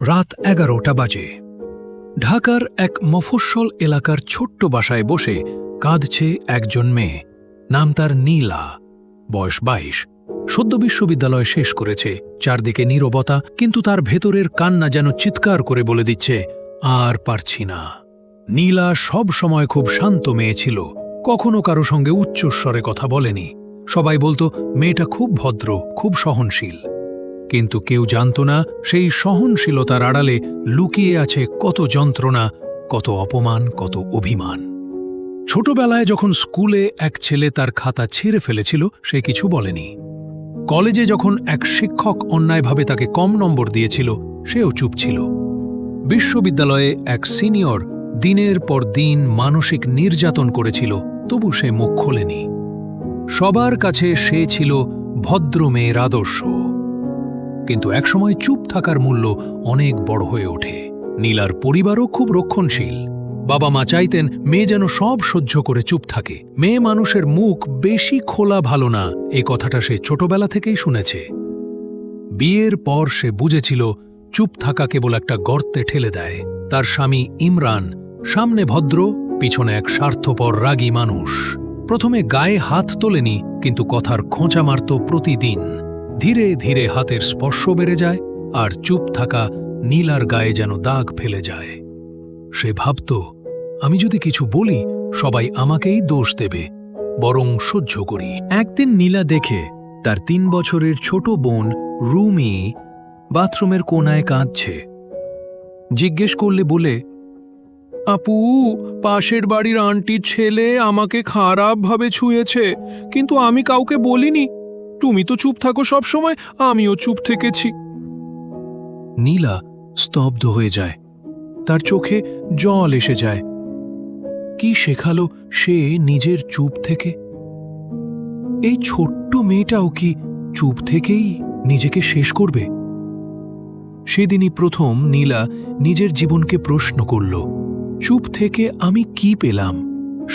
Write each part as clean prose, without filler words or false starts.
রাত 11টা বাজে। ঢাকার এক মফস্বল এলাকার ছোট্ট বাসায় বসে কাঁদছে একজন মেয়ে। নাম তার নীলা, বয়স 22। সদ্য বিশ্ববিদ্যালয় শেষ করেছে। চারদিকে নীরবতা, কিন্তু তার ভেতরের কান্না যেন চিৎকার করে বলে দিচ্ছে, আর পারছি না। নীলা সব সময় খুব শান্ত মেয়ে ছিল, কখনো কারো সঙ্গে উচ্চস্বরে কথা বলেনি। সবাই বলতো মেয়েটা খুব ভদ্র, খুব সহনশীল। কিন্তু কেউ জানত না সেই সহনশীলতার আড়ালে লুকিয়ে আছে কত যন্ত্রণা, কত অপমান, কত অভিমান। ছোটবেলায় যখন স্কুলে এক ছেলে তার খাতা ছিঁড়ে ফেলেছিল, সে কিছু বলেনি। কলেজে যখন এক শিক্ষক অন্যায়ভাবে তাকে কম নম্বর দিয়েছিল, সেও চুপ ছিল। বিশ্ববিদ্যালয়ে এক সিনিয়র দিনের পর দিন মানসিক নির্যাতন করেছিল, তবু সে মুখ খোলেনি। সবার কাছে সে ছিল ভদ্র মেয়ের আদর্শ। কিন্তু একসময় চুপ থাকার মূল্য অনেক বড় হয়ে ওঠে। নীলার পরিবারও খুব রক্ষণশীল। বাবা মা চাইতেন মেয়ে যেন সব সহ্য করে চুপ থাকে। মেয়ে মানুষের মুখ বেশি খোলা ভালো না, এ কথাটা সে ছোটবেলা থেকেই শুনেছে। বিয়ের পর সে বুঝেছিল চুপ থাকা কেবল একটা গর্তে ঠেলে দেয়। তার স্বামী ইমরান সামনে ভদ্র, পিছনে এক স্বার্থপর রাগী মানুষ। প্রথমে গায়ে হাত তোলেনি, কিন্তু কথার খোঁচা মারত প্রতিদিন। ধীরে ধীরে হাতের স্পর্শ বেড়ে যায়, আর চুপ থাকা নীলার গায়ে যেন দাগ ফেলে যায়। সে ভাবত, আমি যদি কিছু বলি সবাই আমাকেই দোষ দেবে, বরং সহ্য করি। একদিন নীলা দেখে তার 3 বছরের ছোট বোন রুমি বাথরুমের কোনায় কাঁদছে। জিজ্ঞেস করলে বলে, আপু, পাশের বাড়ির আন্টির ছেলে আমাকে খারাপভাবে ছুঁয়েছে, কিন্তু আমি কাউকে বলিনি। তুমি তো চুপ থাকো সব সময়, আমিও চুপ থেকেছি। নীলা স্তব্ধ হয়ে যায়, তার চোখে জল এসে যায়। কি শেখালো সে নিজের চুপ থেকে? এই ছোট্ট মেয়েটাও কি চুপ থেকেই নিজেকে শেষ করবে? সেদিনই প্রথম নীলা নিজের জীবনকে প্রশ্ন করল, চুপ থেকে আমি কি পেলাম?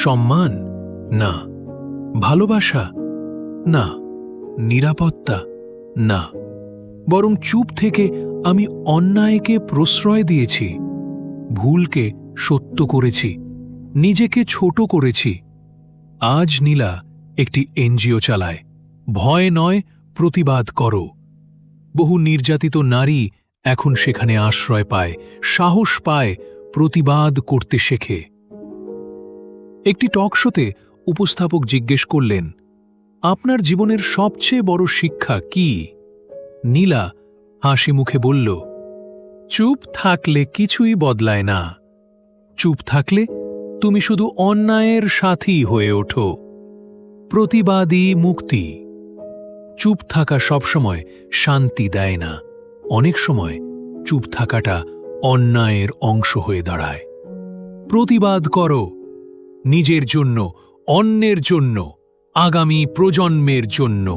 সম্মান? না। ভালোবাসা? না। নিরাপত্তা? না। বরং চুপ থেকে আমি অন্যায়কে প্রশ্রয় দিয়েছি, ভুলকে সত্য করেছি, নিজেকে ছোট করেছি। আজ নীলা একটি এনজিও চালায়। ভয় নয়, প্রতিবাদ করো। বহু নির্যাতিত নারী এখন সেখানে আশ্রয় পায়, সাহস পায়, প্রতিবাদ করতে শেখে। একটি টক শোতে উপস্থাপক জিজ্ঞেস করলেন, আপনার জীবনের সবচেয়ে বড় শিক্ষা কি? নীলা হাসি মুখে বলল, চুপ থাকলে কিছুই বদলায় না। চুপ থাকলে তুমি শুধু অন্যায়ের সাথী হয়ে ওঠো। প্রতিবাদী মুক্তি। চুপ থাকা সবসময় শান্তি দেয় না, অনেক সময় চুপ থাকাটা অন্যায়ের অংশ হয়ে দাঁড়ায়। প্রতিবাদ করো, নিজের জন্য, অন্যের জন্য, আগামী প্রজন্মের জন্য।